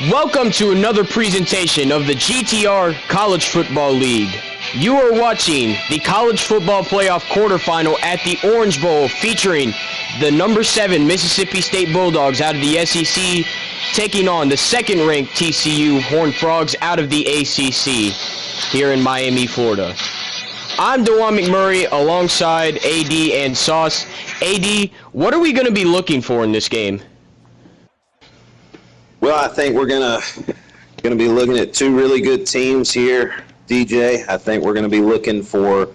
Welcome to another presentation of the GTR College Football League. You are watching the College Football Playoff Quarterfinal at the Orange Bowl featuring the number 7 Mississippi State Bulldogs out of the SEC taking on the second-ranked TCU Horned Frogs out of the ACC here in Miami, Florida. I'm DeJuan McMurray alongside AD and Sauce. AD, what are we going to be looking for in this game? Well, I think we're gonna be looking at two really good teams here, DJ. I think we're gonna be looking for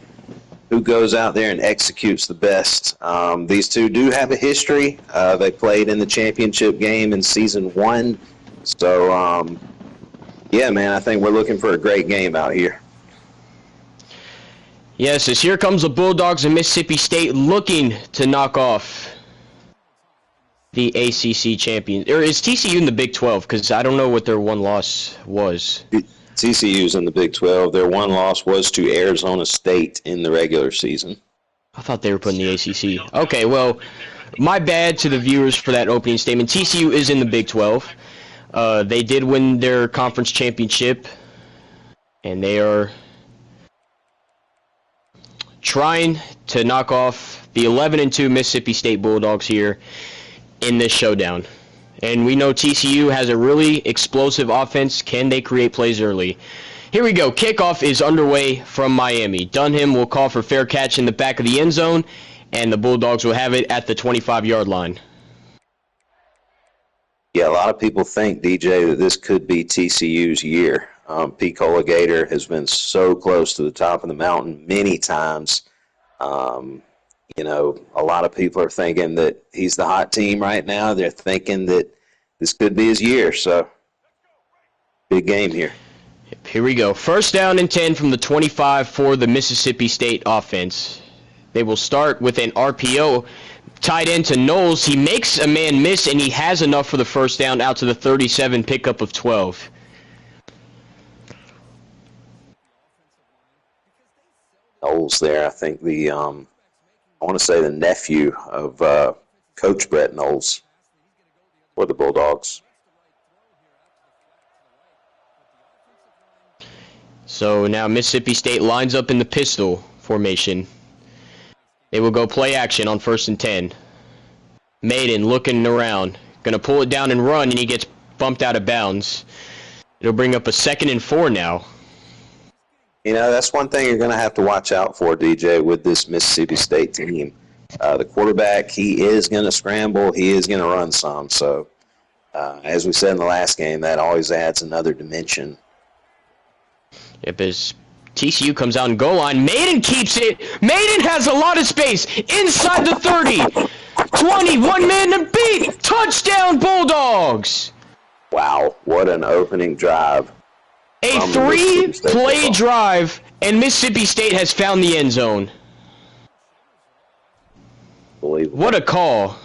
who goes out there and executes the best. These two do have a history. They played in the championship game in season 1. So, yeah, man, I think we're looking for a great game out here. Yes, as here comes the Bulldogs of Mississippi State looking to knock off the ACC champion. Or is TCU in the Big 12? Because I don't know what their one loss was. TCU's in the Big 12. Their one loss was to Arizona State in the regular season. I thought they were putting the ACC. Okay, well, my bad to the viewers for that opening statement. TCU is in the Big 12. They did win their conference championship, and they are trying to knock off the 11-2 Mississippi State Bulldogs here in this showdown. And we know TCU has a really explosive offense. Can they create plays early? Here we go. Kickoff is underway from Miami. Dunham will call for fair catch in the back of the end zone, and the Bulldogs will have it at the 25-yard line. Yeah, a lot of people think, DJ, that this could be TCU's year. Pete Gator has been so close to the top of the mountain many times. You know, a lot of people are thinking that he's the hot team right now. They're thinking that this could be his year. So, big game here. Here we go. First down and 10 from the 25 for the Mississippi State offense. They will start with an RPO tied into Knowles. He makes a man miss, and he has enough for the first down out to the 37, pickup of 12. Knowles there, I think I want to say the nephew of Coach Brett Knowles for the Bulldogs. So now Mississippi State lines up in the pistol formation. They will go play action on 1st and 10. Maiden looking around. Going to pull it down and run, and he gets bumped out of bounds. It'll bring up a 2nd and 4 now. You know, that's one thing you're going to have to watch out for, DJ, with this Mississippi State team. The quarterback, he is going to scramble. He is going to run some. So, as we said in the last game, that always adds another dimension. Yep, as TCU comes out and goal line, Maiden keeps it. Maiden has a lot of space inside the 30. 20, 1 man to beat. Touchdown, Bulldogs. Wow, what an opening drive. A 3-play drive, and Mississippi State has found the end zone. What a call.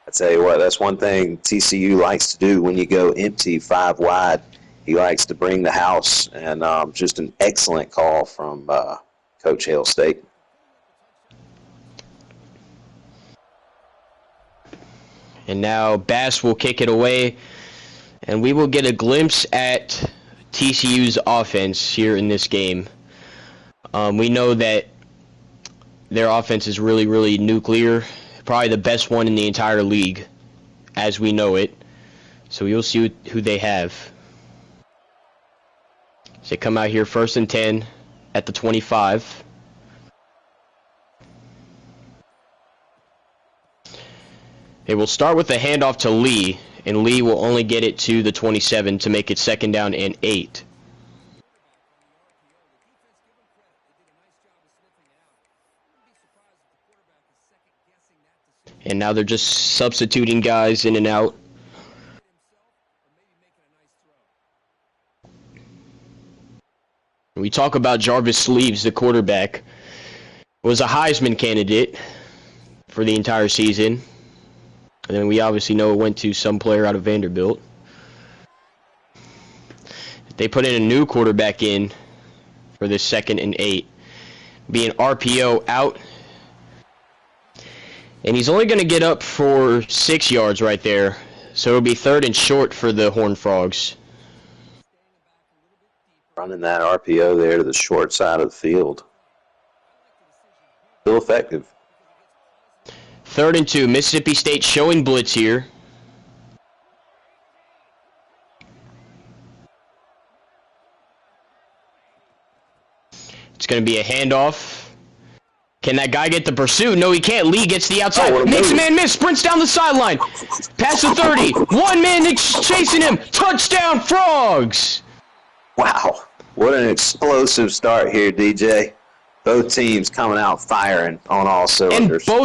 I tell you what, that's one thing TCU likes to do when you go empty 5 wide. He likes to bring the house, and just an excellent call from Coach Hale State. And now Bass will kick it away. And we will get a glimpse at TCU's offense here in this game. We know that their offense is really, really nuclear. Probably the best one in the entire league, as we know it. So you'll see who they have. So they come out here 1st and 10 at the 25. They will start with a handoff to Lee. And Lee will only get it to the 27 to make it 2nd down and 8. And now they're just substituting guys in and out. We talk about Jarvis Sleeves, the quarterback, was a Heisman candidate for the entire season. And then we obviously know it went to some player out of Vanderbilt. They put in a new quarterback in for this 2nd and 8. Be an RPO out. And he's only going to get up for 6 yards right there. So it'll be 3rd and short for the Horned Frogs. Running that RPO there to the short side of the field. Still effective. 3rd and 2. Mississippi State showing blitz here. It's going to be a handoff. Can that guy get the pursuit? No, he can't. Lee gets the outside. Makes a man miss. Sprints down the sideline. Past the 30. One man chasing him. Touchdown, Frogs! Wow. What an explosive start here, DJ. Both teams coming out firing on all cylinders. And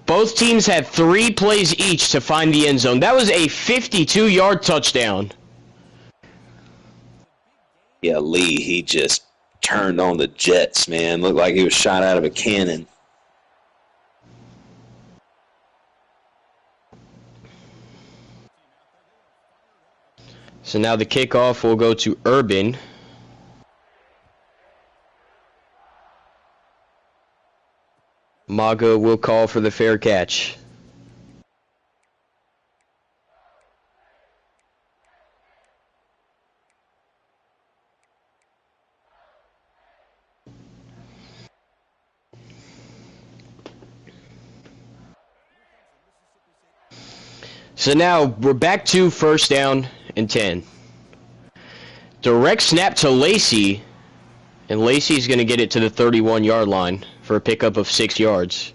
both teams had 3 plays each to find the end zone. That was a 52-yard touchdown. Yeah, Lee, he just turned on the jets, man. Looked like he was shot out of a cannon. So now the kickoff will go to Urban. Maga will call for the fair catch. So now we're back to 1st down and 10. Direct snap to Lacey, and Lacey's going to get it to the 31-yard line for a pickup of 6 yards.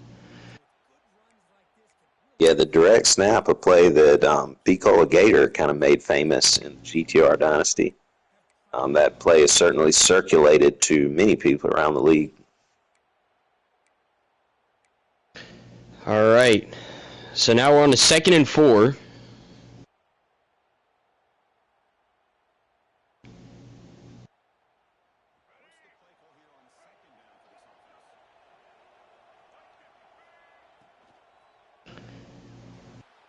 Yeah, the direct snap, a play that Picola Gator kind of made famous in the GTR dynasty. That play is certainly circulated to many people around the league. All right. So now we're on the 2nd and 4.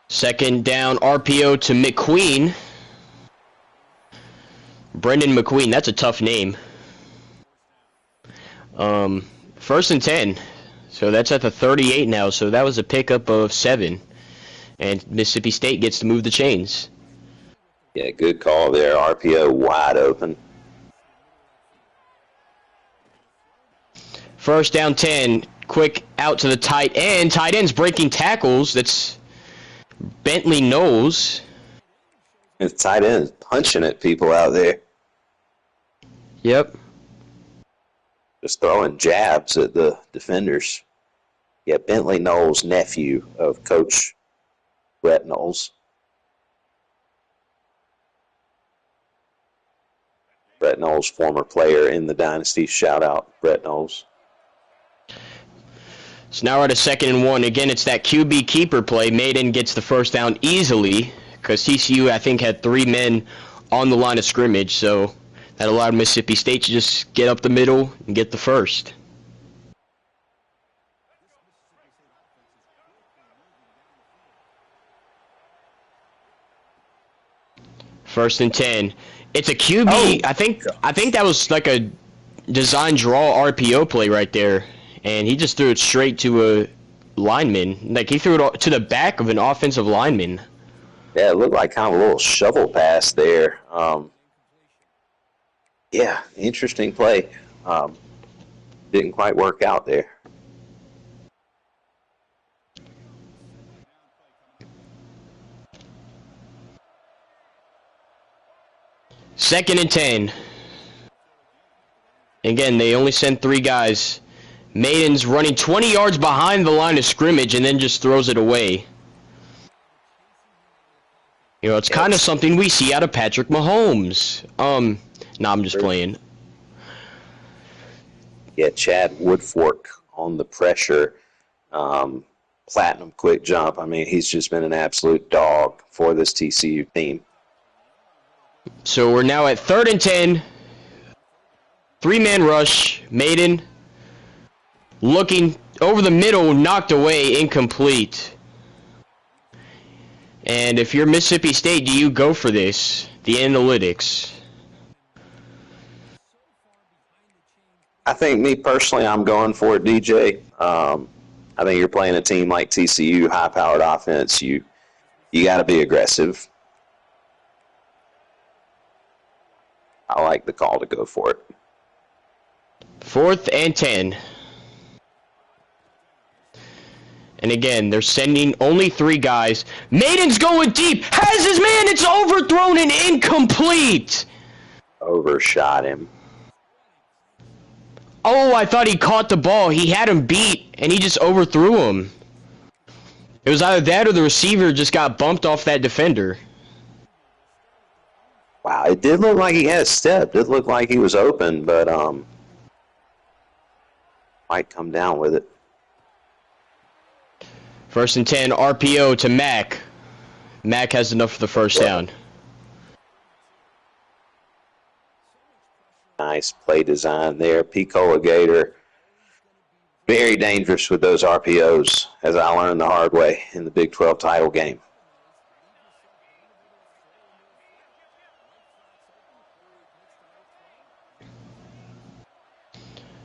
Second down, RPO to McQueen. Brendan McQueen, that's a tough name. 1st and 10. So that's at the 38 now, so that was a pickup of 7. And Mississippi State gets to move the chains. Yeah, good call there. RPO wide open. 1st down 10. Quick out to the tight end. Tight end's breaking tackles. That's Bentley Knowles. And the tight end is punching at people out there. Yep. Just throwing jabs at the defenders. Yeah, Bentley Knowles, nephew of Coach Brett Knowles. Brett Knowles, former player in the dynasty. Shout out, Brett Knowles. So now we're at a 2nd and 1. Again, it's that QB keeper play. Maiden gets the 1st down easily because TCU, I think, had 3 men on the line of scrimmage. So that allowed Mississippi State to just get up the middle and get the 1st. First and 10. It's a QB. Oh. I think that was like a design draw RPO play right there. And he just threw it straight to a lineman. Like, he threw it to the back of an offensive lineman. Yeah, it looked like kind of a little shovel pass there. Yeah, interesting play. Didn't quite work out there. Second and 10. Again, they only sent 3 guys. Maiden's running 20 yards behind the line of scrimmage and then just throws it away. You know, it's kind of something we see out of Patrick Mahomes. No, I'm just playing. Yeah, Chad Woodfork on the pressure. Platinum quick jump. I mean, he's just been an absolute dog for this TCU team. So we're now at 3rd and 10. 3-man rush. Maiden looking over the middle, knocked away, incomplete. And if you're Mississippi State, do you go for this? The analytics. I think, me personally, I'm going for it, DJ. I think you're playing a team like TCU, high-powered offense. You You got to be aggressive. I like the call to go for it. 4th and 10. And again, they're sending only 3 guys. Maiden's going deep. Has his man. It's overthrown and incomplete. Overshot him. Oh, I thought he caught the ball. He had him beat, and he just overthrew him. It was either that or the receiver just got bumped off that defender. Wow, it did look like he had a step. It looked like he was open, but might come down with it. 1st and 10, RPO to Mack. Mack has enough for the first down. Nice play design there. Picola Gator, very dangerous with those RPOs, as I learned the hard way in the Big 12 title game.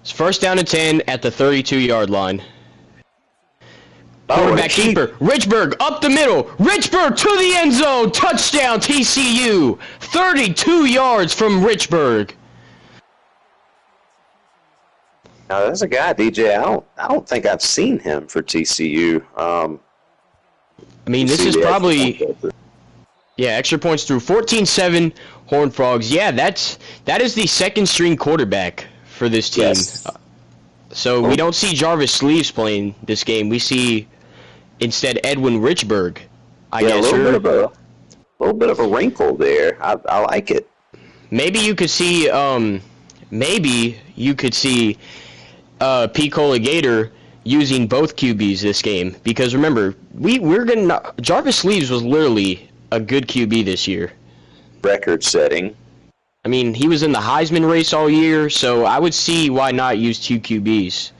It's 1st down and 10 at the 32-yard line. Quarterback keeper, Richburg up the middle. Richburg to the end zone. Touchdown TCU. 32 yards from Richburg. Now, there's a guy, DJ. I don't think I've seen him for TCU. I mean, this is probably extra points through 14-7 Horned Frogs. Yeah, that is the 2nd string quarterback for this team. Yes. So we don't see Jarvis Sleeves playing this game. We see instead Edwin Richburg. I guess a little bit of a wrinkle there. I like it. Maybe you could see Picola Gator using both QBs this game, because remember, Jarvis Sleeves was literally a good QB this year. Record setting. I mean, he was in the Heisman race all year, so I would see why not use 2 QBs.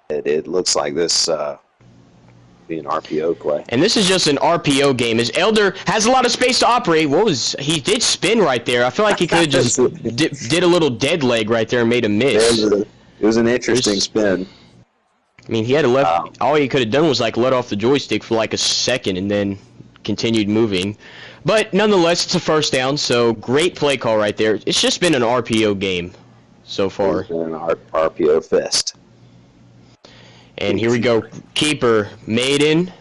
It looks like this be an RPO play. And this is just an RPO game. As Elder has a lot of space to operate. He did spin right there. I feel like he could have just did a little dead leg right there and made a miss. It was an interesting spin. I mean, he had all he could have done was like let off the joystick for like a second and then continued moving. But nonetheless, it's a 1st down, so great play call right there. It's just been an RPO game so far. It's been an RPO fest. And here we go. Keeper Maiden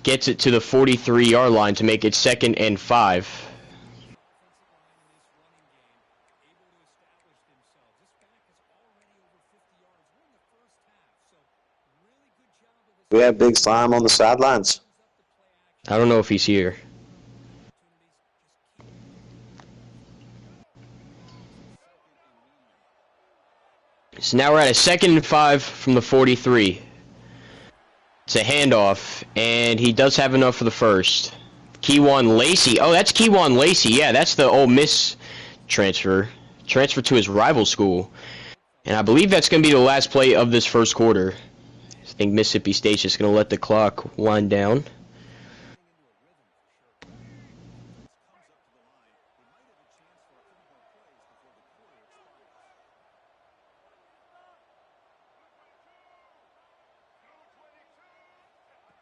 gets it to the 43-yard line to make it 2nd and 5. We have Big Slime on the sidelines. I don't know if he's here. So now we're at a 2nd and 5 from the 43. It's a handoff, and he does have enough for the first. Keywan Lacey. Oh, that's Keywan Lacey. Yeah, that's the Ole Miss transfer. Transfer to his rival school. And I believe that's going to be the last play of this first quarter. I think Mississippi State's just going to let the clock wind down.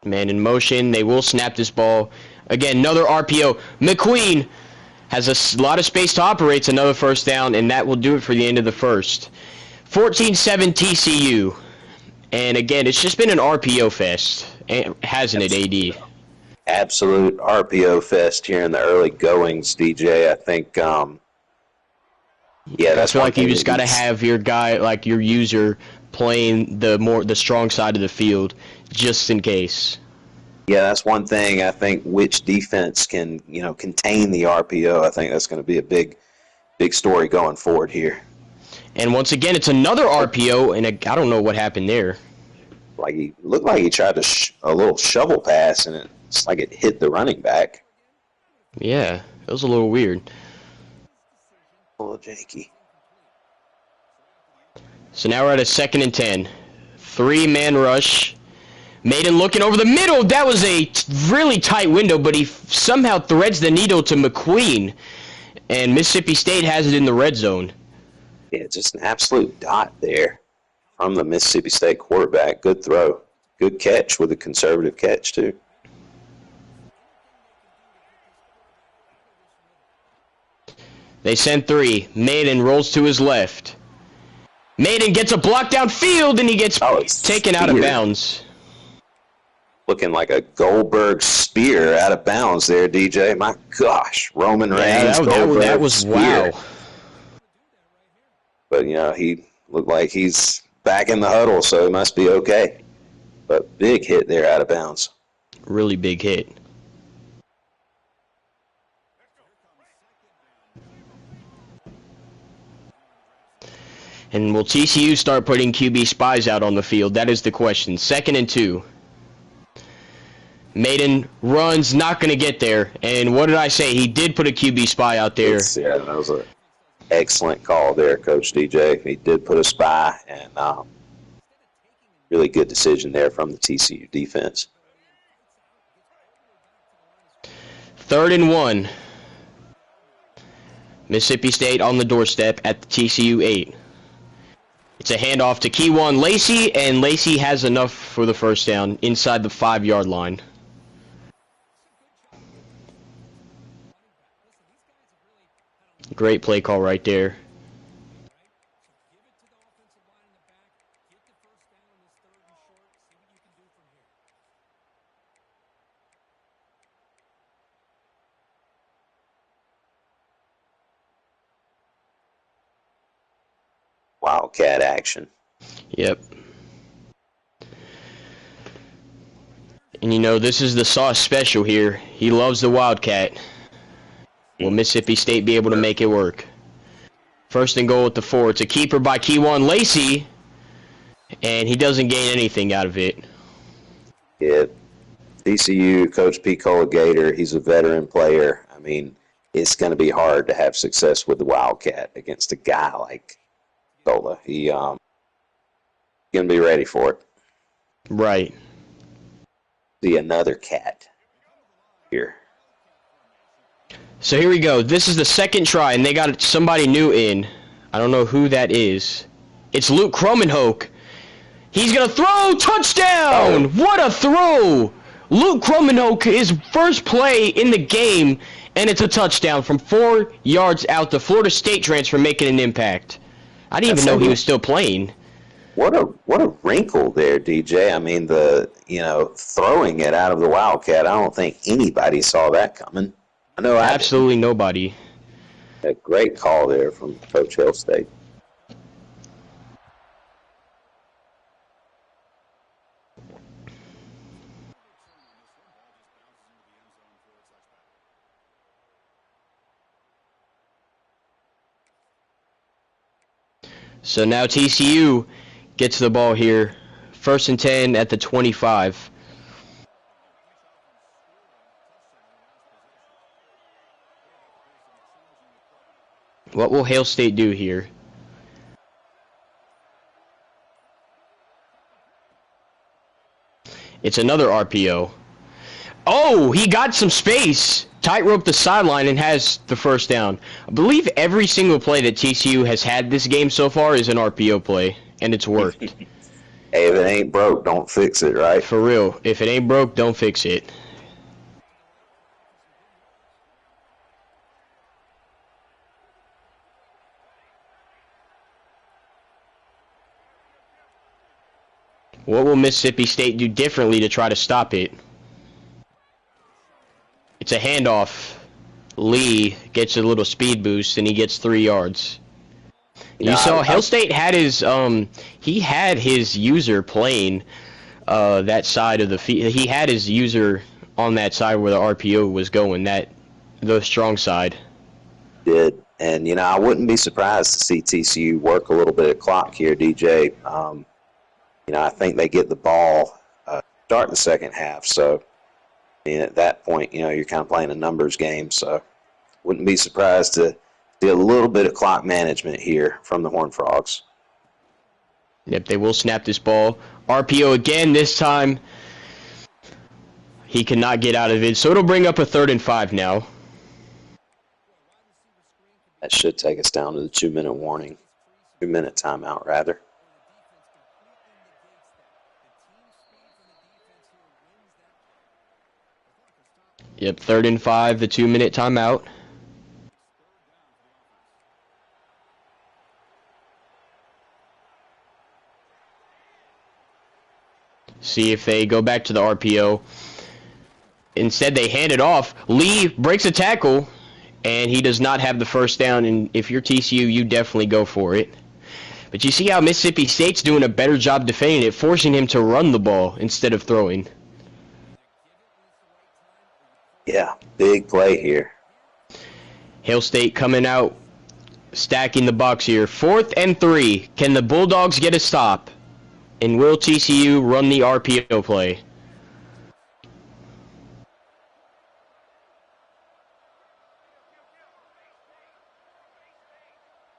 Man in motion. They will snap this ball. Again, another RPO. McQueen has a lot of space to operate. It's another 1st down, and that will do it for the end of the first. 14-7 TCU. And again, it's just been an RPO fest, hasn't it, AD? Absolute RPO fest here in the early goings, DJ. I think, that's I feel like you just got to have your guy, like your user, playing the strong side of the field, just in case. Yeah, that's one thing. I think which defense can, contain the RPO. I think that's going to be a big story going forward here. And once again, it's another RPO, and I don't know what happened there. Like he looked like he tried a little shovel pass, and it's like it hit the running back. Yeah, it was a little weird. A little janky. So now we're at a 2nd and 10. 3-man rush. Maiden looking over the middle. That was a really tight window, but he somehow threads the needle to McQueen. And Mississippi State has it in the red zone. Yeah, just an absolute dot there from the Mississippi State quarterback. Good throw good catch with a conservative catch, too. They send 3. Maiden rolls to his left. Maiden gets a block downfield, and he gets taken out of bounds. Looking like a Goldberg spear out of bounds there, DJ. My gosh, Roman Reigns, that was spear. wow. But, he looked like he's back in the huddle, so it must be okay. But big hit there out of bounds. Really big hit. And will TCU start putting QB spies out on the field? That is the question. 2nd and 2. Maiden runs, not going to get there. And what did I say? He did put a QB spy out there. Yeah, that was an excellent call there, Coach DJ. He did put a spy, and really good decision there from the TCU defense. 3rd and 1. Mississippi State on the doorstep at the TCU 8. It's a handoff to Keywan Lacey, and Lacey has enough for the first down inside the 5-yard line. Great play call right there. Wildcat action. Yep. And this is the Sauce special here. He loves the Wildcat. Will Mississippi State be able to make it work? 1st and goal at the 4. It's a keeper by Keywan Lacey, and he doesn't gain anything out of it. Yeah, TCU, Coach Picola Gator, he's a veteran player. I mean, it's going to be hard to have success with the Wildcat against a guy like Picola. He going to be ready for it. Right. See another cat here. So here we go. This is the 2nd try, and they got somebody new in. I don't know who that is. It's Luke Kromenhoek. He's going to throw. Touchdown! Oh. What a throw! Luke Kromenhoek, his first play in the game, and it's a touchdown from 4 yards out. The Florida State transfer making an impact. I didn't even know he was still playing. What a wrinkle there, DJ. I mean, throwing it out of the Wildcat, I don't think anybody saw that coming. I know absolutely nobody. A great call there from Coach Hill State. So now TCU gets the ball here. 1st and 10 at the 25. What will Hail State do here? It's another RPO. Oh, he got some space. Tightrope the sideline and has the first down. I believe every single play that TCU has had this game so far is an RPO play, and it's worked. Hey, if it ain't broke, don't fix it, right? For real. If it ain't broke, don't fix it. What will Mississippi State do differently to try to stop it? It's a handoff. Lee gets a little speed boost, and he gets 3 yards. You saw Hail State had his he had his user playing that side of the field. He had his user on that side where the RPO was going, the strong side. Did. And, I wouldn't be surprised to see TCU work a little bit of clock here, DJ. I think they get the ball start in the second half. So, at that point, you're kind of playing a numbers game. So, wouldn't be surprised to see a little bit of clock management here from the Horned Frogs. Yep, they will snap this ball. RPO again this time. He cannot get out of it. So, it'll bring up a 3rd and 5 now. That should take us down to the 2-minute warning. 2-minute timeout, rather. Yep, 3rd and 5, the 2-minute timeout. See if they go back to the RPO. Instead, they hand it off. Lee breaks a tackle, and he does not have the first down. And if you're TCU, you definitely go for it. But you see how Mississippi State's doing a better job defending it, forcing him to run the ball instead of throwing. Yeah, big play here. Hail State coming out, stacking the box here. 4th and 3. Can the Bulldogs get a stop? And will TCU run the RPO play?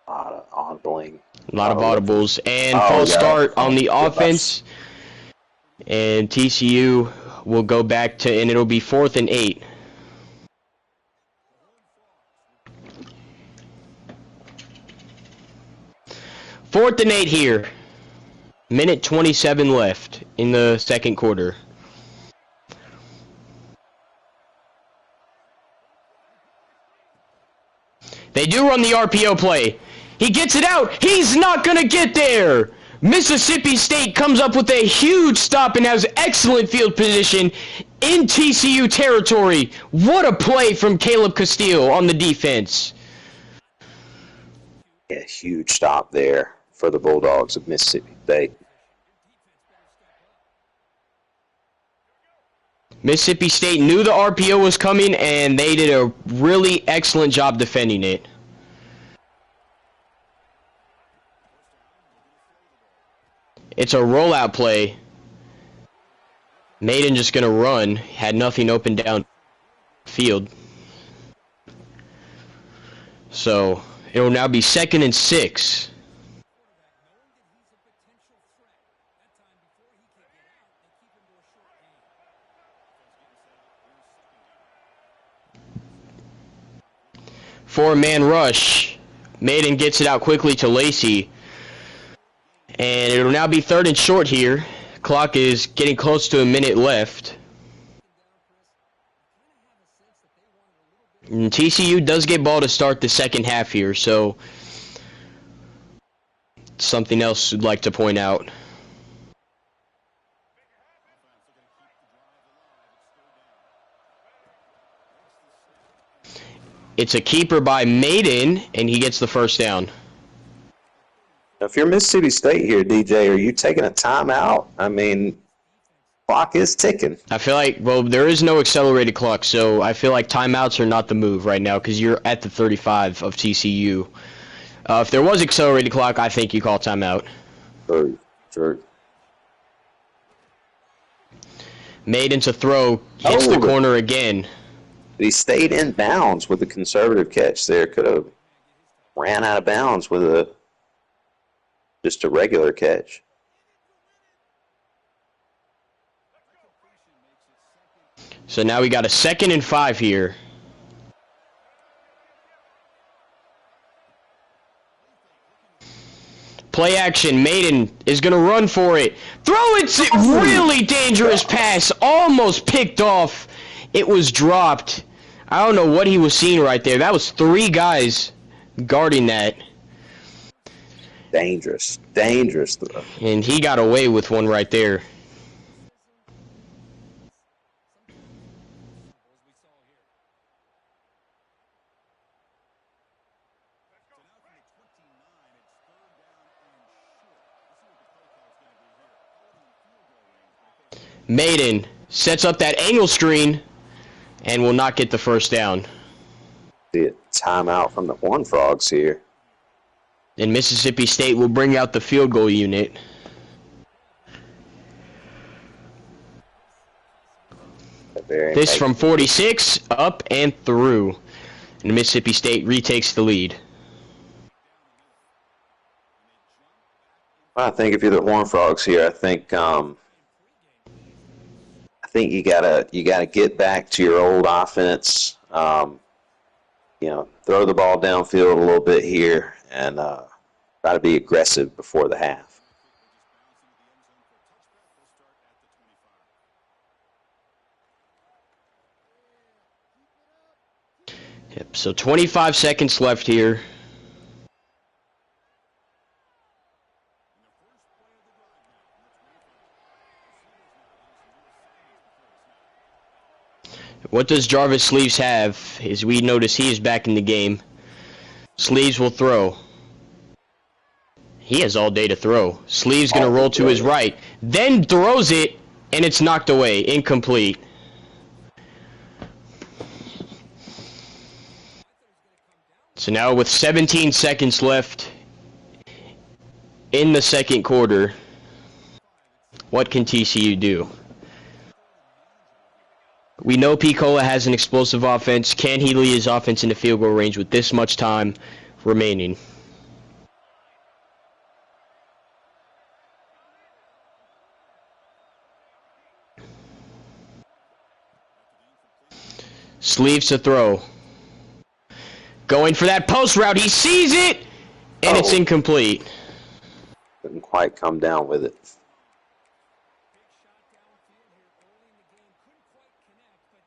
A lot of audibling. A lot of audibles. And Oh, false yeah. start on the Oh, offense. And TCU will go back to, and it'll be 4th and 8. Fourth and 8 here. Minute 27 left in the second quarter. They do run the RPO play. He gets it out. He's not going to get there. Mississippi State comes up with a huge stop and has excellent field position in TCU territory. What a play from Caleb Castile on the defense. Yeah, huge stop there for the Bulldogs of Mississippi State. Mississippi State knew the RPO was coming, and they did a really excellent job defending it. It's a rollout play. Maiden just going to run. Had nothing open down field. So it'll now be 2nd and 6. Four-man rush. Maiden gets it out quickly to Lacey. And it'll now be 3rd and short here. Clock is getting close to a minute left. And TCU does get ball to start the second half here, so something else I'd like to point out. It's a keeper by Maiden, and he gets the first down. Now, if you're Mississippi State here, DJ, are you taking a timeout? I mean, clock is ticking. I feel like, well, there is no accelerated clock, so I feel like timeouts are not the move right now because you're at the 35 of TCU. If there was accelerated clock, I think you call timeout. True. Maiden to throw, hits the corner again. He stayed in bounds with a conservative catch there. Could have ran out of bounds with just a regular catch. So now we got a 2nd and 5 here. Play action. Maiden is going to run for it. Throw it. Really dangerous pass. Almost picked off. It was dropped. I don't know what he was seeing right there. That was 3 guys guarding that. Dangerous throw. And he got away with one right there. Maiden sets up that angle screen and will not get the first down. See a timeout from the Horned Frogs here. And Mississippi State will bring out the field goal unit. This from 46, up and through. And Mississippi State retakes the lead. I think if you're the Horned Frogs here, I think you gotta get back to your old offense. Throw the ball downfield a little bit here and try to be aggressive before the half. Yep, so 25 seconds left here. What does Jarvis Sleeves have? As we notice, he is back in the game. Sleeves will throw. He has all day to throw. Sleeves going to roll to his right. Then throws it, and it's knocked away. Incomplete. So now with 17 seconds left in the second quarter, what can TCU do? We know Picola has an explosive offense. Can he lead his offense into field goal range with this much time remaining? Sleeves to throw. Going for that post route. He sees it, and it's incomplete. Couldn't quite come down with it.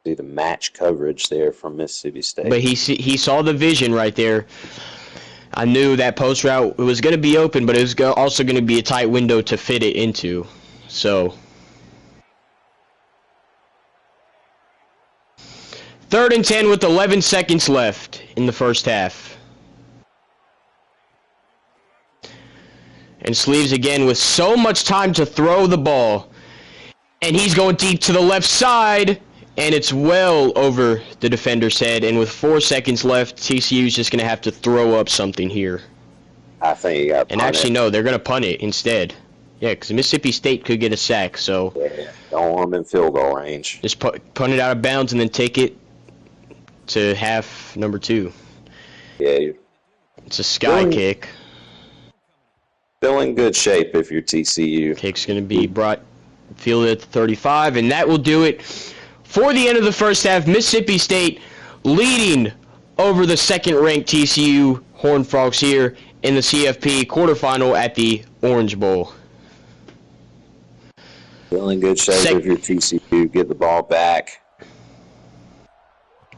See the match coverage there from Mississippi State. But he saw the vision right there. I knew that post route was going to be open, but it was also going to be a tight window to fit it into. So, 3rd and 10 with 11 seconds left in the first half. And Sleeves again with so much time to throw the ball. And he's going deep to the left side. And it's well over the defender's head. And with 4 seconds left, TCU's just going to have to throw up something here. I think you got to punt it. And actually, no, they're going to punt it instead. Yeah, because Mississippi State could get a sack. So yeah, don't want them in field goal range. Just punt it out of bounds and then take it to half number 2. Yeah. It's a sky kick. Still in good shape if you're TCU. Kick's going to be fielded at the 35, and that will do it for the end of the first half. Mississippi State leading over the second-ranked TCU Horned Frogs here in the CFP quarterfinal at the Orange Bowl. Still in good shape if you're TCU. Get the ball back.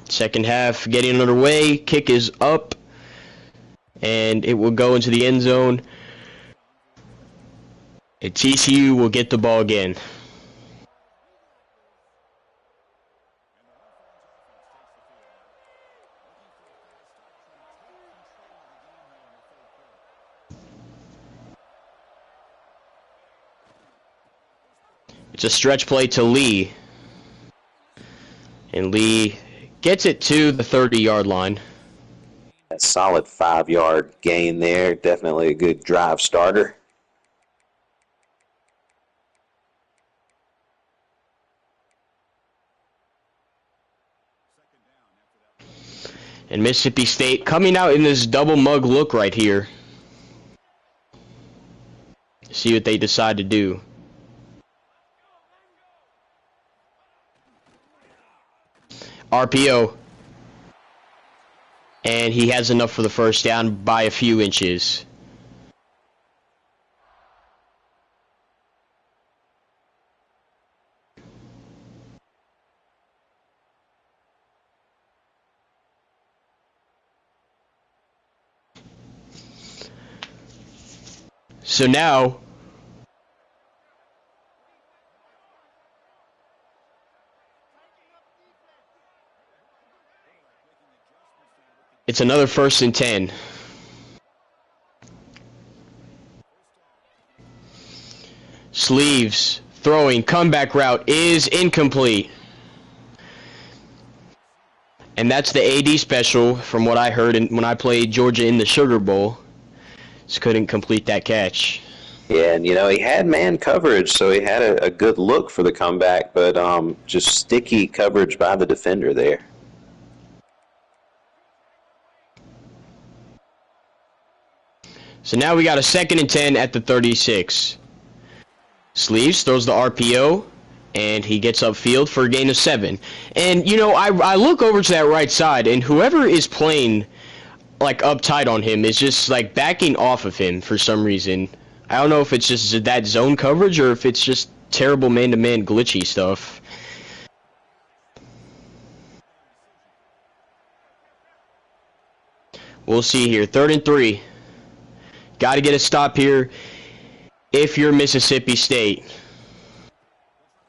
Second half getting underway. Kick is up, and it will go into the end zone. And TCU will get the ball again. It's a stretch play to Lee. And Lee gets it to the 30-yard line. A solid 5-yard gain there. Definitely a good drive starter. And Mississippi State coming out in this double mug look right here. See what they decide to do. RPO. And he has enough for the first down by a few inches. So now, it's another 1st and 10. Sleeves throwing, comeback route is incomplete. And that's the AD special from what I heard when I played Georgia in the Sugar Bowl. Just couldn't complete that catch. Yeah, and he had man coverage, so he had a good look for the comeback, but just sticky coverage by the defender there. So now we got a 2nd and 10 at the 36. Sleeves throws the RPO, and he gets upfield for a gain of 7. And, I look over to that right side, and whoever is playing uptight on him is just backing off of him for some reason. I don't know if it's just that zone coverage or if it's just terrible man-to-man glitchy stuff. We'll see here. 3rd and 3. Got to get a stop here if you're Mississippi State.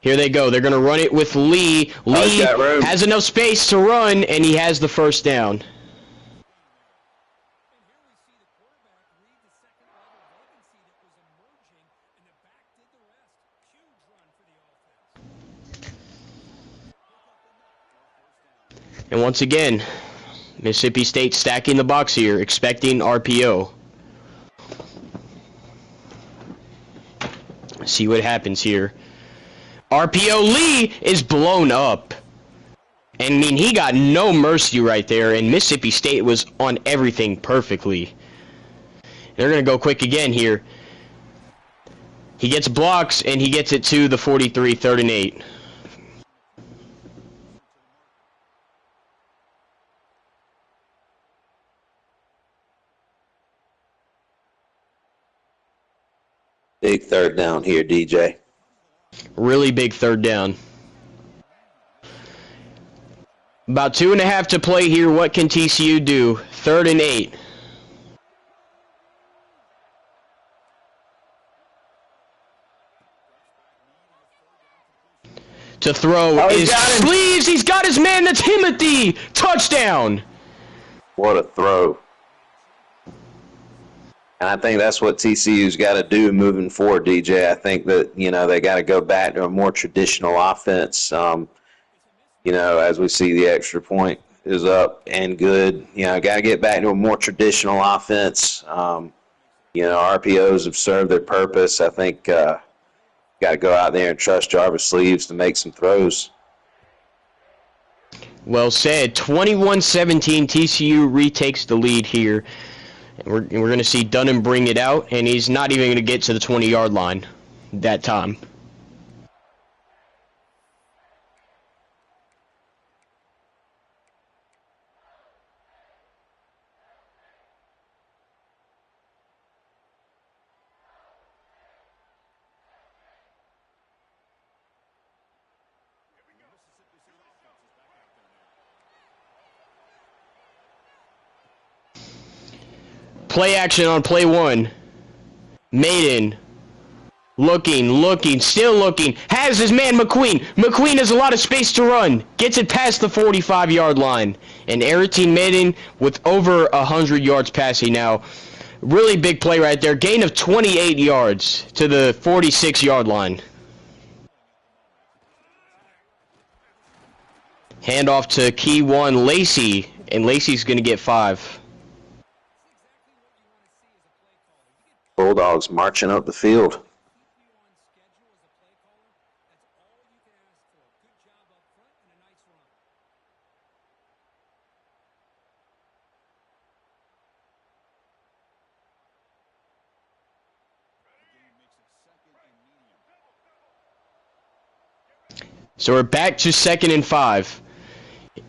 Here they go. They're going to run it with Lee. Lee has enough space to run, and he has the first down. And once again, Mississippi State stacking the box here, expecting RPO. See what happens here. RPO Lee is blown up. I mean, he got no mercy right there, and Mississippi State was on everything perfectly. They're going to go quick again here. He gets blocks, and he gets it to the 43, 3rd and 8. Big 3rd down here, DJ. Really big 3rd down. About 2.5 to play here. What can TCU do? 3rd and 8. To throw is Sleeves. He's got his man. That's Timothy. Touchdown. What a throw. And I think that's what TCU's got to do moving forward, DJ. I think that, they got to go back to a more traditional offense. As we see the extra point is up and good. Got to get back to a more traditional offense. RPOs have served their purpose. I think got to go out there and trust Jarvis Sleeves to make some throws. Well said. 21-17, TCU retakes the lead here. We're going to see Dunham bring it out, and he's not even going to get to the 20-yard line that time. Play action on play 1. Maiden. Looking, still looking. Has his man McQueen. McQueen has a lot of space to run. Gets it past the 45-yard line. And Aretine Maiden with over 100 yards passing now. Really big play right there. Gain of 28 yards to the 46-yard line. Handoff to key 1, Lacey. And Lacey's going to get 5. Bulldogs marching up the field. So we're back to 2nd and 5.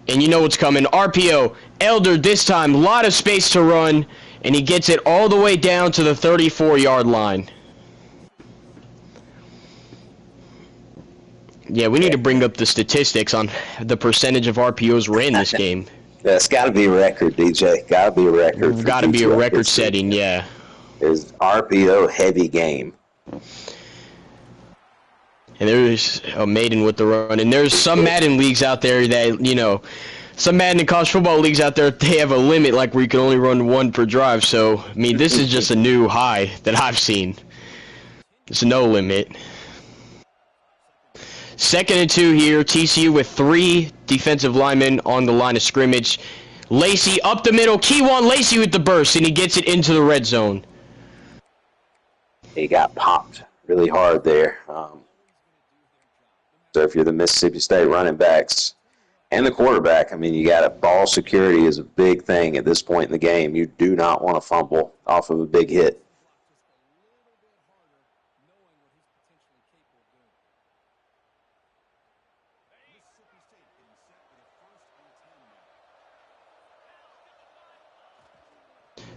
And you know what's coming. RPO. Elder this time. A lot of space to run. And he gets it all the way down to the 34-yard line. Yeah, we need to bring up the statistics on the percentage of RPOs ran this game. That's got to be a record, DJ. Got to be a record. Got to be a record setting, yeah. It's RPO heavy game. And there's a Maiden with the run. And there's some Madden leagues out there that, some Madden and college football leagues out there, they have a limit, like where you can only run 1 per drive. So, I mean, this is just a new high that I've seen. There's no limit. 2nd and 2 here. TCU with 3 defensive linemen on the line of scrimmage. Lacey up the middle. Keywan Lacey with the burst, and he gets it into the red zone. He got popped really hard there. So if you're the Mississippi State running backs and the quarterback, I mean, you got ball security is a big thing at this point in the game. You do not want to fumble off of a big hit.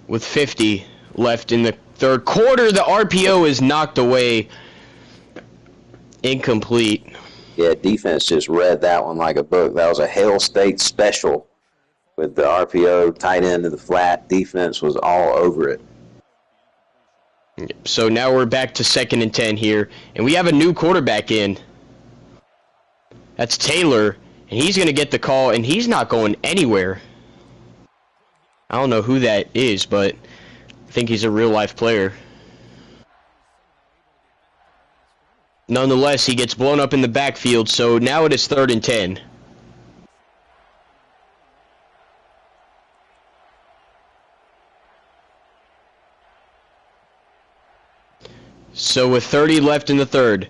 With 50 left in the 3rd quarter, the RPO is knocked away. Incomplete. Yeah, defense just read that one like a book. That was a Hail State special with the RPO, tight end to the flat. Defense was all over it. So now we're back to 2nd and 10 here, and we have a new quarterback in. That's Taylor, and he's going to get the call, and he's not going anywhere. I don't know who that is, but I think he's a real-life player. Nonetheless, he gets blown up in the backfield, so now it is 3rd and 10. So with 30 left in the 3rd,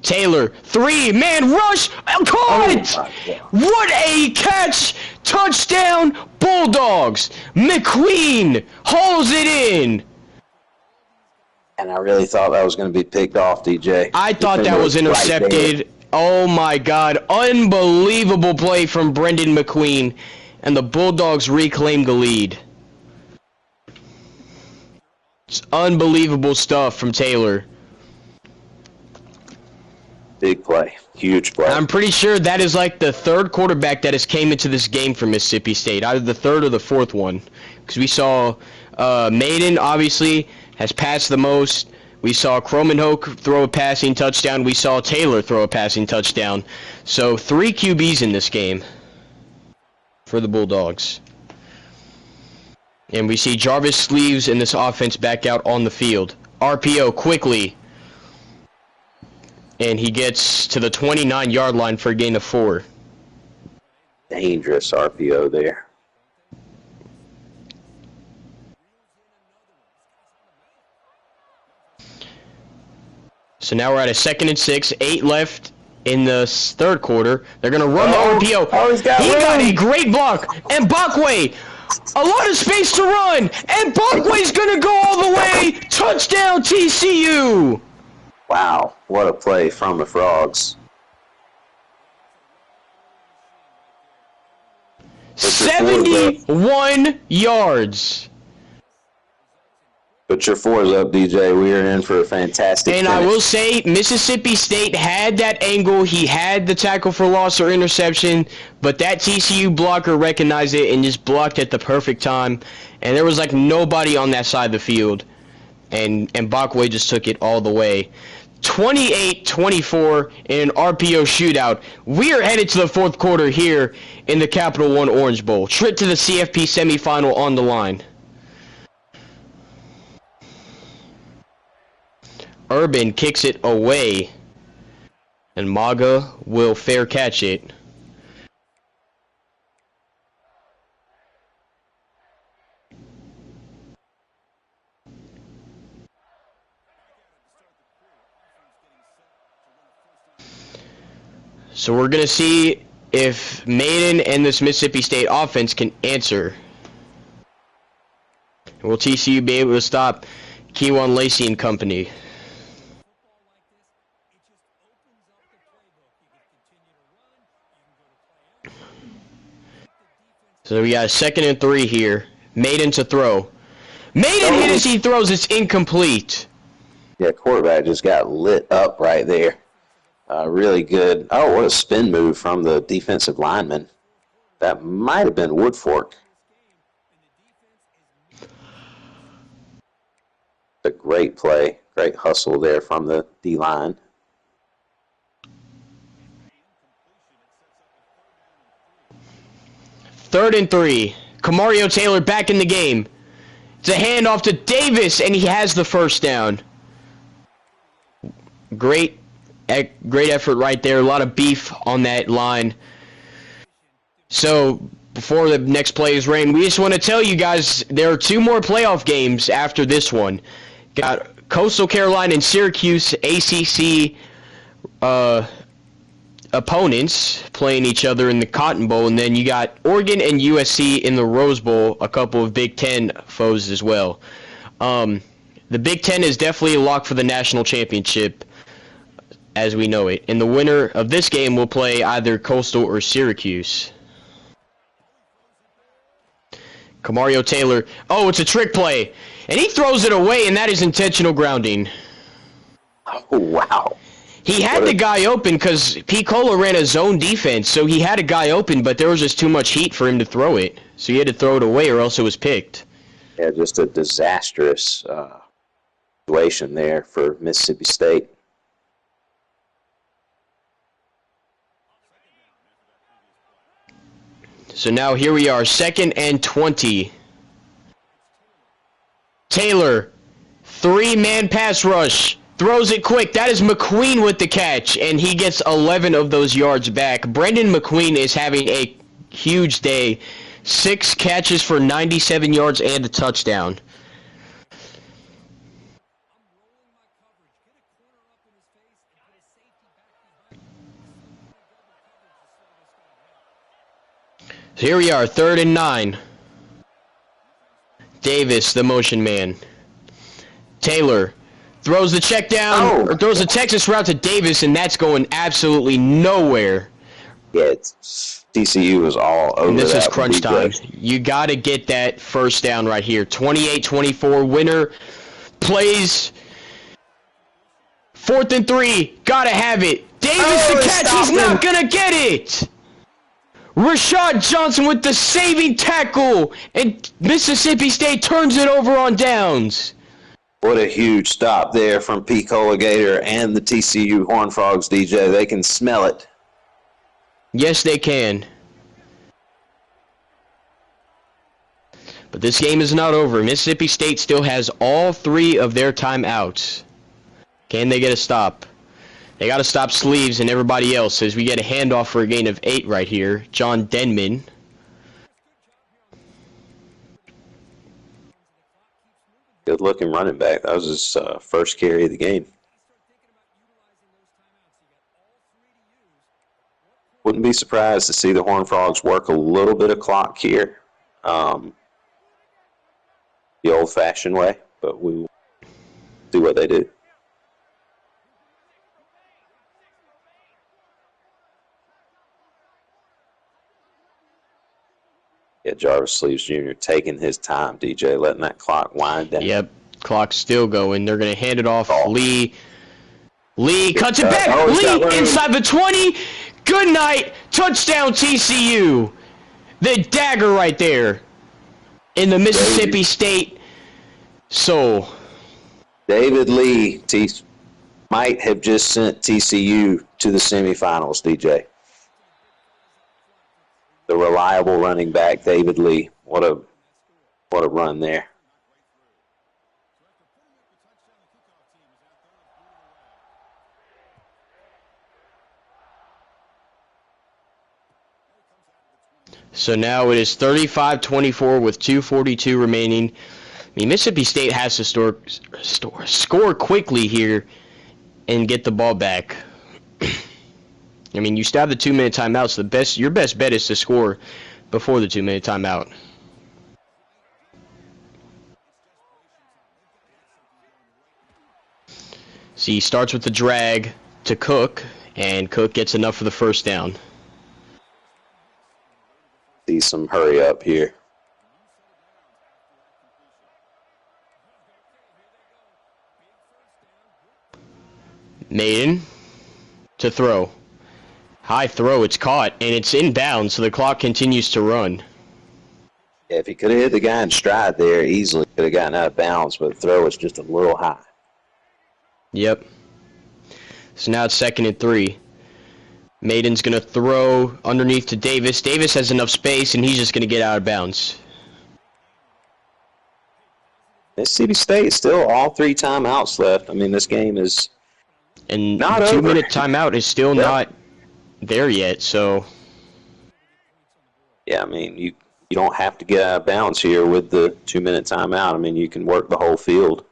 Taylor, 3-man rush, caught! What a catch! Touchdown, Bulldogs! McQueen hauls it in! And I really thought that was going to be picked off, DJ. I thought that was intercepted. Right, oh my God, unbelievable play from Brendan McQueen, and the Bulldogs reclaim the lead. It's unbelievable stuff from Taylor. Big play. Huge play. I'm pretty sure that is like the 3rd quarterback that has came into this game for Mississippi State. Either the 3rd or the 4th one. Because we saw Maiden, obviously, has passed the most. We saw Cromanhoke throw a passing touchdown. We saw Taylor throw a passing touchdown. So 3 QBs in this game for the Bulldogs. And we see Jarvis Sleeves in this offense back out on the field. RPO quickly. And he gets to the 29-yard line for a gain of 4. Dangerous RPO there. So now we're at a 2nd and 6, 8 left in the 3rd quarter. They're going to run the RPO. Oh, he got a great block. And Bakwe, a lot of space to run. And Bakwe's going to go all the way. Touchdown, TCU. Wow, what a play from the Frogs. 71 yards. Put your 4s up, DJ. We are in for a fantastic And finish. I will say, Mississippi State had that angle. He had the tackle for loss or interception, but that TCU blocker recognized it and just blocked at the perfect time. And there was like nobody on that side of the field. And Bakwe just took it all the way. 28-24 in an RPO shootout. We are headed to the 4th quarter here in the Capital One Orange Bowl. Trip to the CFP semifinal on the line. Urban kicks it away, and Maga will fair catch it. So we're going to see if Maiden and this Mississippi State offense can answer. Will TCU be able to stop Keywan Lacey and company? So we got a 2nd and 3 here. Maiden to throw. Maiden hit as he throws. It's incomplete. Yeah, quarterback just got lit up right there. Really good. Oh, what a spin move from the defensive lineman. That might have been Woodfork. A great play. Great hustle there from the D-line. Third and 3. Kamario Taylor back in the game. It's a handoff to Davis, and he has the first down. Great effort right there. A lot of beef on that line. So, before the next play is ran, we just want to tell you guys there are 2 more playoff games after this one. Got Coastal Carolina and Syracuse ACC opponents playing each other in the Cotton Bowl, and then you got Oregon and USC in the Rose Bowl, a couple of Big Ten foes as well. The Big Ten is definitely a lock for the national championship as we know it, and the winner of this game will play either Coastal or Syracuse. Kamario Taylor, oh, it's a trick play, and he throws it away, and that is intentional grounding. Oh, wow. He had the guy open because Piccola ran a zone defense, so he had a guy open, but there was just too much heat for him to throw it. So he had to throw it away or else it was picked. Yeah, just a disastrous situation there for Mississippi State. So now here we are, 2nd and 20. Taylor, 3-man pass rush. Throws it quick. That is McQueen with the catch, and he gets 11 of those yards back. Brendan McQueen is having a huge day. 6 catches for 97 yards and a touchdown. So here we are, 3rd and 9. Davis, the motion man. Taylor throws the check down, or throws the Texas route to Davis, and that's going absolutely nowhere. Yeah, TCU was all over. And this is crunch time. You got to get that first down right here. 28-24, winner plays 4th and 3. Got to have it. Davis the catch. He's not going to get it. Rashad Johnson with the saving tackle, and Mississippi State turns it over on downs. What a huge stop there from Piccola Gator and the TCU Horned Frogs, DJ. They can smell it. Yes, they can. But this game is not over. Mississippi State still has all 3 of their timeouts. Can they get a stop? They got to stop Sleeves and everybody else as we get a handoff for a gain of 8 right here. John Denman. Good-looking running back. That was his first carry of the game. Wouldn't be surprised to see the Horned Frogs work a little bit of clock here. The old-fashioned way, but we will do what they do. Yeah, Jarvis Sleeves Jr. taking his time, DJ, letting that clock wind down. Yep, clock's still going. They're going to hand it off. Lee cuts it back. Lee inside the 20. Good night. Touchdown TCU. The dagger right there in the Mississippi State soul. David Lee might have just sent TCU to the semifinals, DJ. The reliable running back, David Lee. What a run there. So now it is 35-24 with 2:42 remaining. I mean, Mississippi State has to score quickly here and get the ball back. I mean, you still have the 2-minute timeout, so your best bet is to score before the 2-minute timeout. See, he starts with the drag to Cook, and Cook gets enough for the first down. See some hurry up here. Maiden to throw. High throw, it's caught, and it's inbound, so the clock continues to run. Yeah, if he could have hit the guy in stride there, easily could have gotten out of bounds, but the throw was just a little high. Yep. So now it's 2nd and 3. Maiden's going to throw underneath to Davis. Davis has enough space, and he's just going to get out of bounds. Mississippi State still all 3 timeouts left. I mean, this game is and not the over. 2-minute timeout is still not there yet, so. Yeah, I mean, you don't have to get out of bounds here with the 2-minute timeout. I mean, you can work the whole field.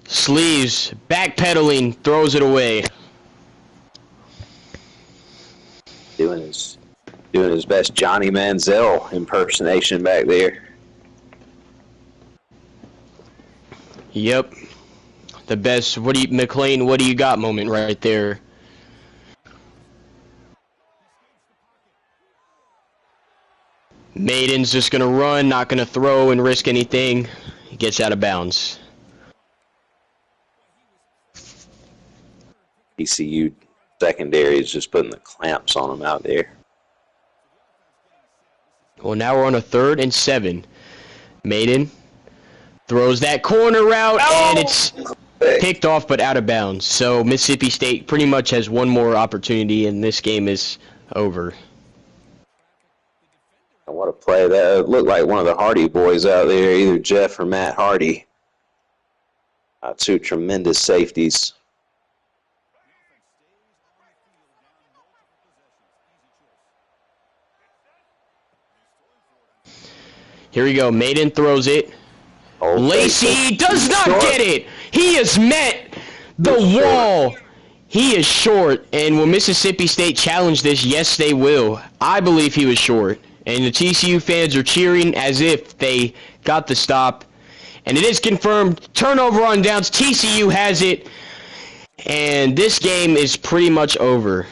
Sleeves, backpedaling, throws it away. Doing his best Johnny Manziel impersonation back there. Yep. The best, McLean, what do you got moment right there. Maiden's just going to run, not going to throw and risk anything. He gets out of bounds. TCU secondary is just putting the clamps on them out there. Well, now we're on a 3rd and 7. Maiden throws that corner route, and it's picked off but out of bounds. So Mississippi State pretty much has one more opportunity, and this game is over. And what a play. That looked like one of the Hardy boys out there, either Jeff or Matt Hardy. Two tremendous safeties. Here we go. Maiden throws it. Lacey does not get it. He has met the wall. He is short. And will Mississippi State challenge this? Yes, they will. I believe he was short. And the TCU fans are cheering as if they got the stop. And it is confirmed. Turnover on downs. TCU has it. And this game is pretty much over.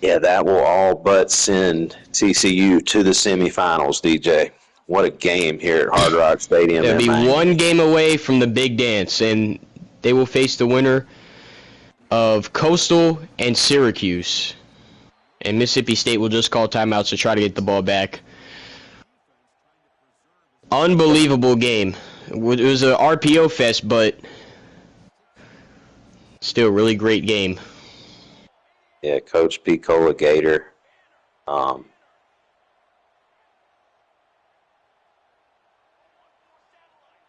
Yeah, that will all but send TCU to the semifinals, DJ. What a game here at Hard Rock Stadium. They'll be one game away from the big dance, and they will face the winner of Coastal and Syracuse. And Mississippi State will just call timeouts to try to get the ball back. Unbelievable game. It was a RPO fest, but still a really great game. Yeah, Coach Picola Gator.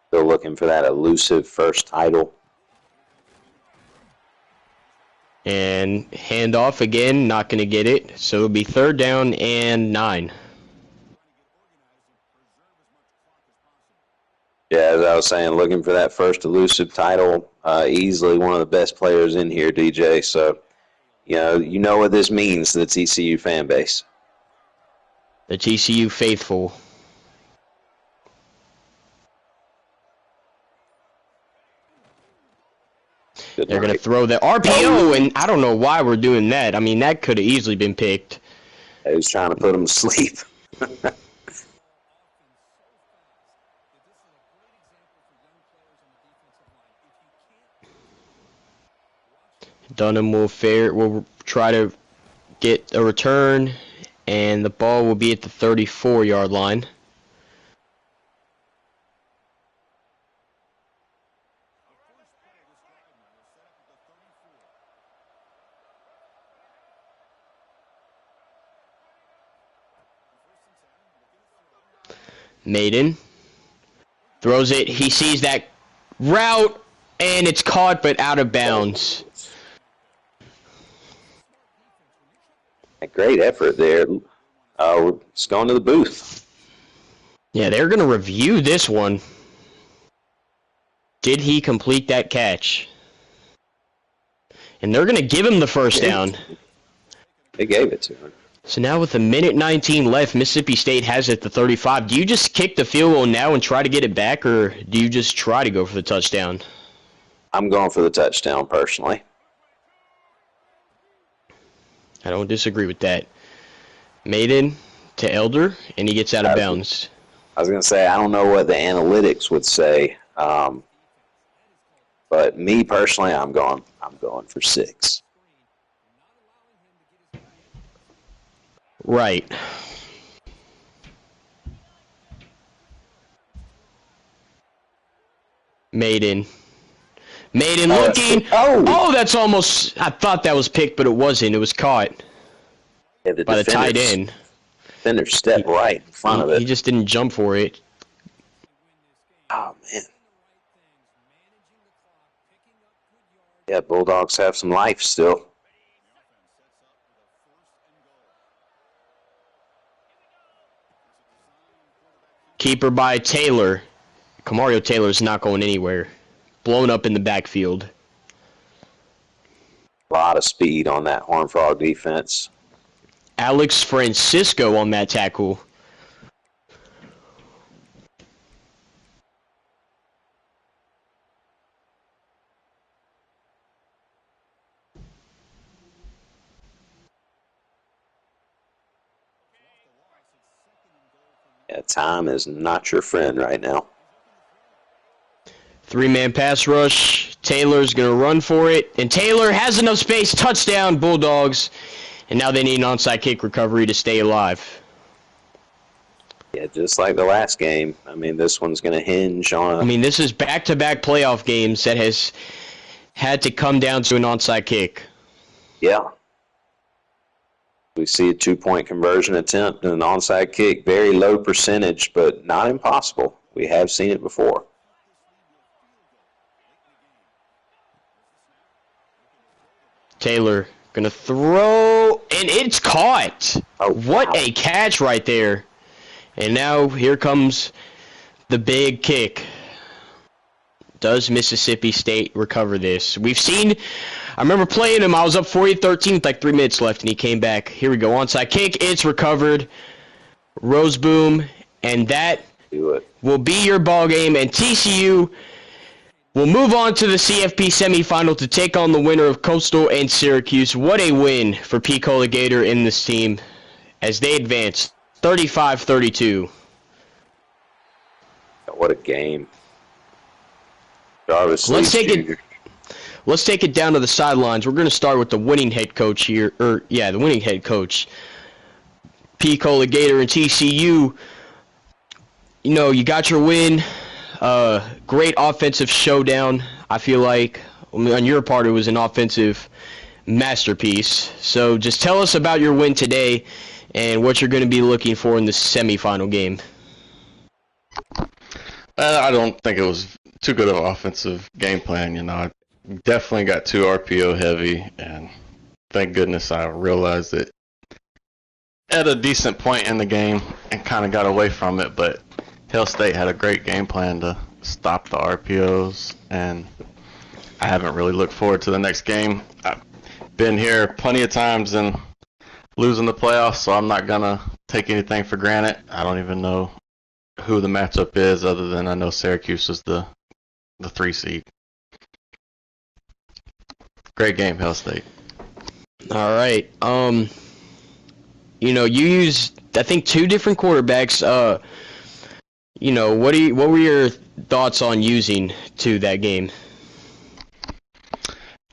Still looking for that elusive first title. And handoff again, not going to get it. So it'll be 3rd down and 9. Yeah, as I was saying, looking for that first elusive title. Easily one of the best players in here, DJ. So, you know what this means to the TCU fan base. The TCU faithful. They're going to throw the RPO, and I don't know why we're doing that. I mean, that could have easily been picked. He was trying to put him to sleep. Dunham will try to get a return, and the ball will be at the 34-yard line. Maiden throws it. He sees that route, and it's caught but out of bounds. A great effort there. It's going to the booth. Yeah, they're going to review this one. Did he complete that catch? And they're going to give him the first down. They gave it to him. So now with a minute 19 left, Mississippi State has it at the 35. Do you just kick the field goal now and try to get it back, or do you just try to go for the touchdown? I'm going for the touchdown, personally. I don't disagree with that. Maiden to Elder, and he gets out of bounds. I was going to say, I don't know what the analytics would say, but me personally, I'm going for 6. Right. Maiden looking. Oh, that's almost. I thought that was picked, but it wasn't. It was caught by the tight end. Defender stepped right in front of it. He just didn't jump for it. Oh, man. Yeah, Bulldogs have some life still. Keeper by Taylor. Kamario Taylor's not going anywhere. Blown up in the backfield. A lot of speed on that Horned Frog defense. Alex Francisco on that tackle. Yeah, time is not your friend right now. 3-man pass rush. Taylor's going to run for it, and Taylor has enough space. Touchdown, Bulldogs. And now they need an onside kick recovery to stay alive. Yeah, just like the last game. I mean, this one's going to hinge on I mean, this is back-to-back playoff games that has had to come down to an onside kick. Yeah. We see a 2-point conversion attempt and an onside kick. Very low percentage, but not impossible. We have seen it before. Taylor going to throw, and it's caught. Oh, what wow. a catch right there. And now here comes the big kick. Does Mississippi State recover this? We've seen, I remember playing him, I was up 40-13 with like 3 minutes left, and he came back. Here we go, onside kick, it's recovered. Roseboom, and that will be your ball game, and TCU will move on to the CFP semifinal to take on the winner of Coastal and Syracuse. What a win for Picola Gator and this team as they advance 35-32. What a game. Jarvis Let's Lee take Jr. Let's take it down to the sidelines. We're going to start with the winning head coach here, the winning head coach. Picola Gator and TCU. You know, you got your win. Great offensive showdown, I feel like. On your part, it was an offensive masterpiece. So just tell us about your win today and what you're going to be looking for in the semifinal game. I don't think it was too good of an offensive game plan. You know, I definitely got too RPO heavy, and thank goodness I realized it at a decent point in the game and kind of got away from it. But Hail State had a great game plan to stop the RPOs, and I haven't really looked forward to the next game. I've been here plenty of times and losing the playoffs, so I'm not going to take anything for granted. I don't even know who the matchup is other than I know Syracuse is the 3 seed. Great game, Hail State. All right. You know, you used, I think, 2 different quarterbacks. You know, what were your thoughts on using to that game?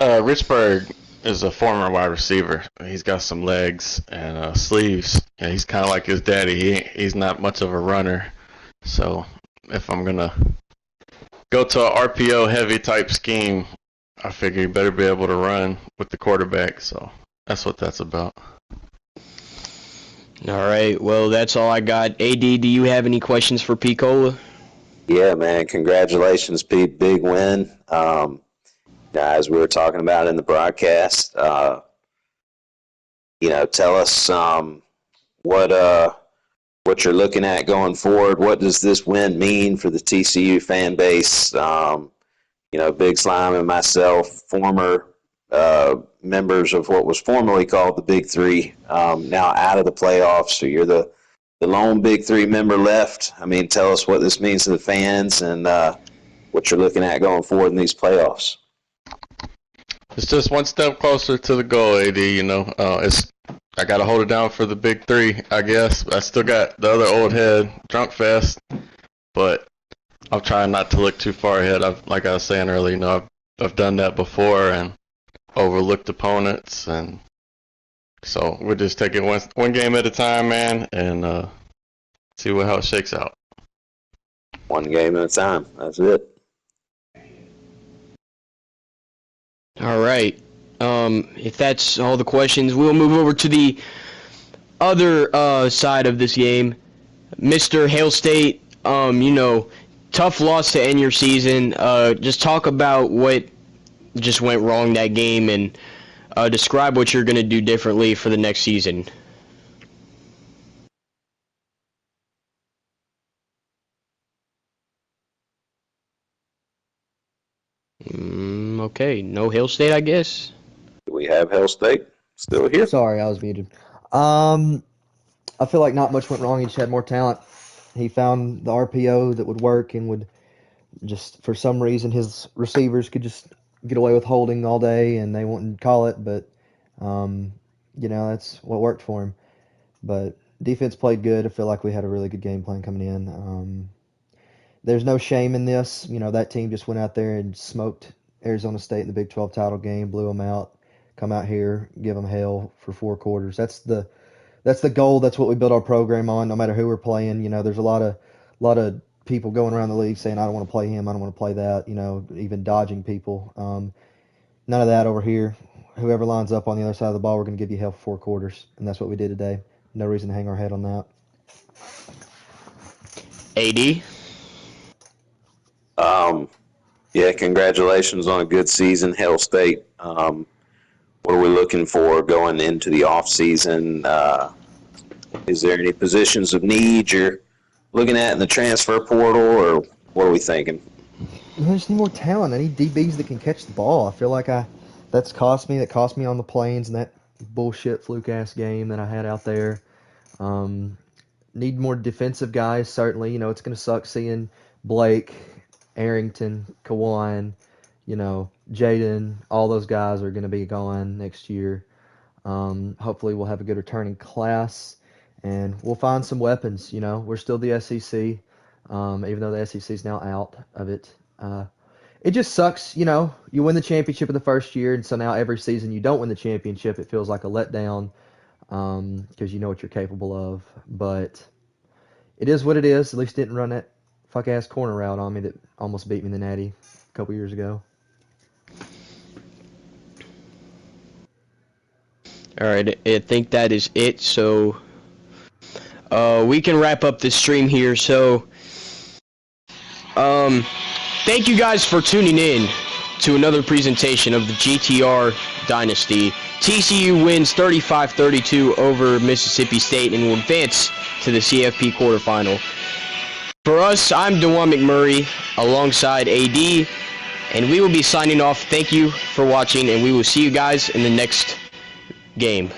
Richburg is a former wide receiver. He's got some legs and sleeves. Yeah, he's kind of like his daddy. He's not much of a runner. So if I'm going to go to an RPO heavy type scheme, I figure you better be able to run with the quarterback. So that's what that's about. All right. Well, that's all I got. AD, do you have any questions for Picola? Yeah, man. Congratulations, Pete. Big win. As we were talking about in the broadcast, you know, tell us what you're looking at going forward. What does this win mean for the TCU fan base? You know, Big Slime and myself, former members of what was formerly called the Big Three, now out of the playoffs. So you're the lone Big Three member left. I mean, tell us what this means to the fans and what you're looking at going forward in these playoffs. It's just one step closer to the goal, AD. You know, I got to hold it down for the Big Three, I guess. I still got the other old head, Drunk Fest, but I'm trying not to look too far ahead. Like I was saying earlier, you know, I've done that before and overlooked opponents, and so we're just taking one game at a time, man, and see how it shakes out. One game at a time. That's it. All right. If that's all the questions, we'll move over to the other side of this game. Mr. Hail State, you know, tough loss to end your season. Just talk about what just went wrong that game and describe what you're going to do differently for the next season. Okay, no Hail State, I guess. Do we have Hail State still here? Sorry, I was muted. I feel like not much went wrong. He just had more talent. He found the RPO that would work and would just, for some reason, his receivers could just get away with holding all day and they wouldn't call it, but, you know, that's what worked for him. But defense played good. I feel like we had a really good game plan coming in. There's no shame in this. You know, that team just went out there and smoked Arizona State in the Big 12 title game, blew them out. Come out here, give them hell for 4 quarters. That's the goal. That's what we build our program on. No matter who we're playing, there's a lot of people going around the league saying I don't want to play him, I don't want to play that. Even dodging people. None of that over here. Whoever lines up on the other side of the ball, we're going to give you hell for 4 quarters, and that's what we did today. No reason to hang our head on that. AD. Yeah, congratulations on a good season, Hell State. What are we looking for going into the off season? Is there any positions of need you're looking at in the transfer portal, or what are we thinking? I just need more talent. I need DBs that can catch the ball. I feel like that's cost me. That cost me on the Plains and that bullshit fluke ass game that I had out there. Need more defensive guys. Certainly, it's going to suck seeing Blake, Arrington, Kawan, Jaden. All those guys are going to be gone next year. Hopefully, we'll have a good returning class, and we'll find some weapons. We're still the SEC, even though the SEC is now out of it. It just sucks, you win the championship in the first year, and so now every season you don't win the championship, it feels like a letdown because you know what you're capable of. But it is what it is. At least didn't run that fuck-ass corner route on me that almost beat me in the Natty a couple years ago. All right, I think that is it. So we can wrap up this stream here. So thank you guys for tuning in to another presentation of the GTR Dynasty. TCU wins 35-32 over Mississippi State and will advance to the CFP quarterfinal. For us, I'm DeJuan McMurray alongside AD, and we will be signing off. Thank you for watching, and we will see you guys in the next game.